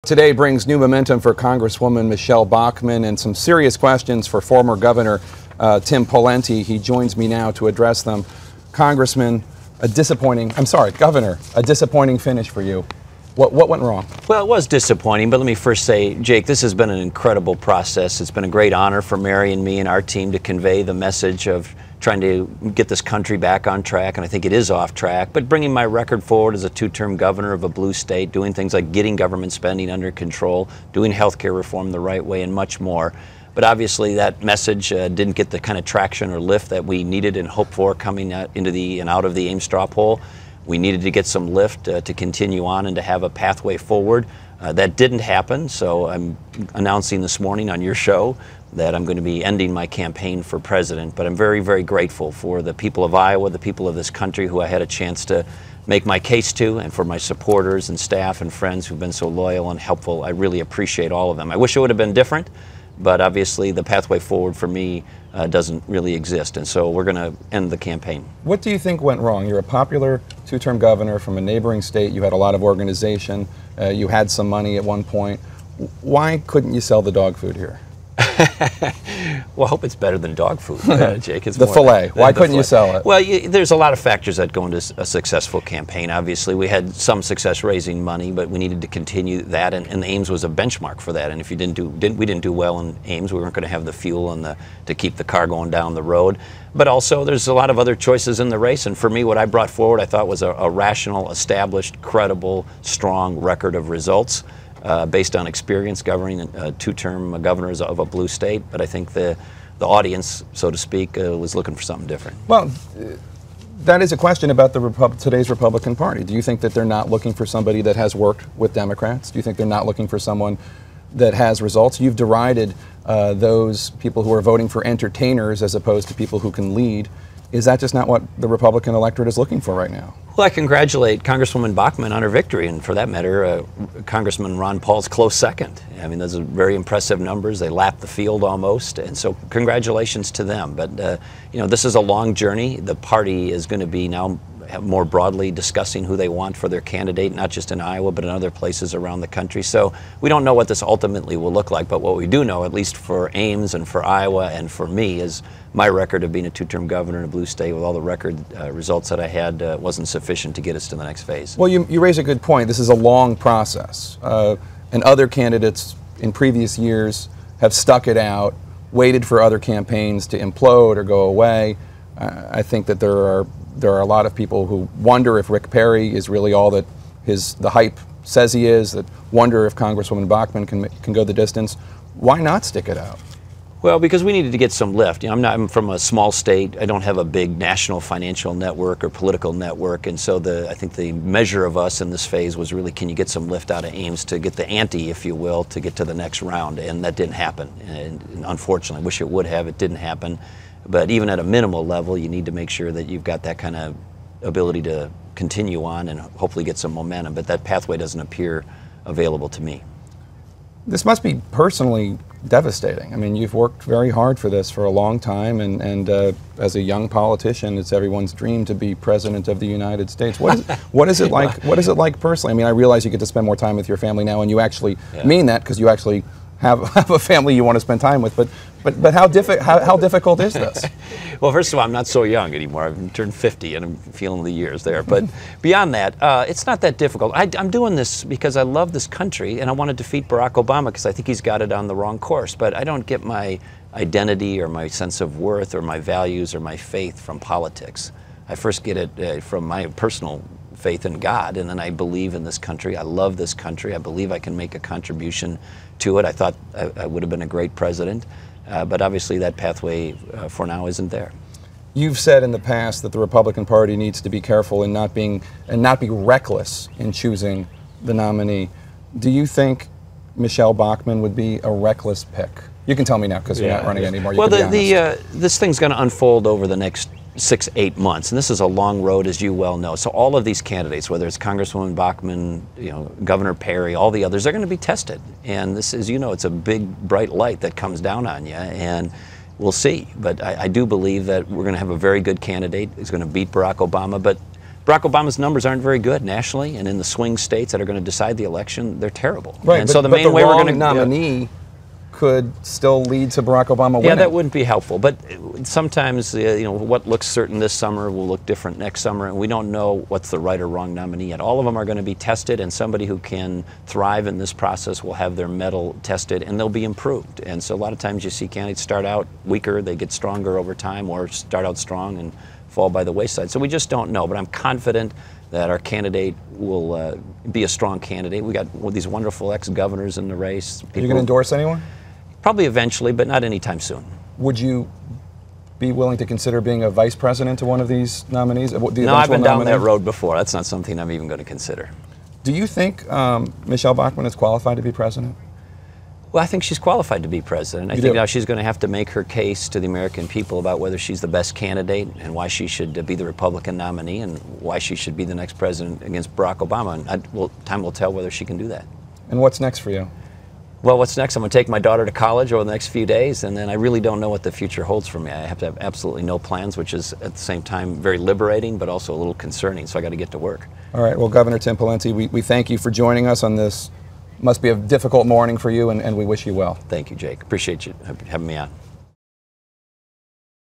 Today brings new momentum for Congresswoman Michelle Bachmann and some serious questions for former Governor Tim Pawlenty. He joins me now to address them. Governor, a disappointing finish for you. What went wrong? Well, it was disappointing, but let me first say, Jake, this has been an incredible process. It's been a great honor for Mary and me and our team to convey the message of trying to get this country back on track, and I think it is off track, but bringing my record forward as a two-term governor of a blue state, doing things like getting government spending under control, doing health care reform the right way, and much more. But obviously that message didn't get the kind of traction or lift that we needed and hoped for coming out of the Ames straw poll. We needed to get some lift to continue on and to have a pathway forward. That didn't happen, so I'm announcing this morning on your show that I'm going to be ending my campaign for president. But I'm very, very grateful for the people of Iowa, the people of this country who I had a chance to make my case to, and for my supporters and staff and friends who've been so loyal and helpful. I really appreciate all of them. I wish it would have been different, but obviously the pathway forward for me doesn't really exist, and so we're going to end the campaign. What do you think went wrong? You're a popular two-term governor from a neighboring state. You had a lot of organization. You had some money at one point. Why couldn't you sell the dog food here? Well, I hope it's better than dog food, Jake. It's the filet. Why couldn't you sell it? Well, there's a lot of factors that go into a successful campaign. Obviously, we had some success raising money, but we needed to continue that, and Ames was a benchmark for that. And if we didn't do well in Ames, we weren't going to have the fuel and to keep the car going down the road. But also, there's a lot of other choices in the race, and for me, what I brought forward, I thought was a rational, established, credible, strong record of results. Based on experience governing two-term governors of a blue state, but I think the audience, so to speak, was looking for something different. Well, that is a question about today's Republican Party. Do you think that they're not looking for somebody that has worked with Democrats? Do you think they're not looking for someone that has results? You've derided those people who are voting for entertainers as opposed to people who can lead. Is that just not what the Republican electorate is looking for right now? Well, I congratulate Congresswoman Bachmann on her victory, and for that matter, Congressman Ron Paul's close second. I mean, those are very impressive numbers. They lapped the field almost, and so congratulations to them. But, you know, this is a long journey. The party is going to be now more broadly discussing who they want for their candidate, not just in Iowa, but in other places around the country. So we don't know what this ultimately will look like, but what we do know, at least for Ames and for Iowa and for me, is my record of being a two-term governor in a blue state with all the record results that I had wasn't sufficient to get us to the next phase. Well, you raise a good point. This is a long process, and other candidates in previous years have stuck it out, waited for other campaigns to implode or go away. I think that there are a lot of people who wonder if Rick Perry is really all that the hype says he is, that wonder if Congresswoman Bachmann can go the distance. Why not stick it out? Well, because we needed to get some lift. You know, I'm from a small state. I don't have a big national financial network or political network, and so I think the measure of us in this phase was really, can you get some lift out of Ames to get the ante, if you will, to get to the next round, and that didn't happen. And unfortunately, I wish it would have. It didn't happen. But even at a minimal level, you need to make sure that you've got that kind of ability to continue on and hopefully get some momentum. But that pathway doesn't appear available to me. This must be personally devastating. I mean, you've worked very hard for this for a long time, and as a young politician, it's everyone's dream to be president of the United States. What is it like? What is it like personally? I mean, I realize you get to spend more time with your family now, and you actually mean that because you actually have a family you want to spend time with. But how difficult is this? Well, first of all, I'm not so young anymore. I've turned 50 and I'm feeling the years there. But beyond that, it's not that difficult. I'm doing this because I love this country and I want to defeat Barack Obama because I think he's got it on the wrong course. But I don't get my identity or my sense of worth or my values or my faith from politics. I first get it from my personal faith in God, and then I believe in this country. I love this country. I believe I can make a contribution to it. I thought I would have been a great president, but obviously that pathway for now isn't there. You've said in the past that the Republican Party needs to be careful in not be reckless in choosing the nominee. Do you think Michelle Bachmann would be a reckless pick? You can tell me now because you're not running anymore. Well, this thing's going to unfold over the next 6-8 months, and this is a long road, as you well know. So all of these candidates, whether it's Congresswoman Bachmann, Governor Perry, all the others, they're going to be tested. And this, as you know, it's a big, bright light that comes down on you, and we'll see. But I do believe that we're going to have a very good candidate who's going to beat Barack Obama. But Barack Obama's numbers aren't very good nationally, and in the swing states that are going to decide the election, they're terrible. Right, and but, so the but main the way we're wrong going to nominee could still lead to Barack Obama winning. Yeah, that wouldn't be helpful. But sometimes, what looks certain this summer will look different next summer, and we don't know what's the right or wrong nominee yet. All of them are going to be tested, and somebody who can thrive in this process will have their mettle tested, and they'll be improved. And so a lot of times you see candidates start out weaker, they get stronger over time, or start out strong and fall by the wayside. So we just don't know. But I'm confident that our candidate will be a strong candidate. We got these wonderful ex-governors in the race. Are you going to endorse anyone? Probably eventually, but not anytime soon. Would you be willing to consider being a vice president to one of these nominees? No, I've been down that road before. That's not something I'm even going to consider. Do you think Michelle Bachmann is qualified to be president? Well, I think she's qualified to be president. I think now she's going to have to make her case to the American people about whether she's the best candidate and why she should be the Republican nominee and why she should be the next president against Barack Obama. And time will tell whether she can do that. And what's next for you? Well, what's next? I'm going to take my daughter to college over the next few days, and then I really don't know what the future holds for me. I have to have absolutely no plans, which is at the same time very liberating, but also a little concerning, so I got to get to work. All right. Well, Governor Tim Pawlenty, we thank you for joining us on this. Must be a difficult morning for you, and we wish you well. Thank you, Jake. Appreciate you having me on.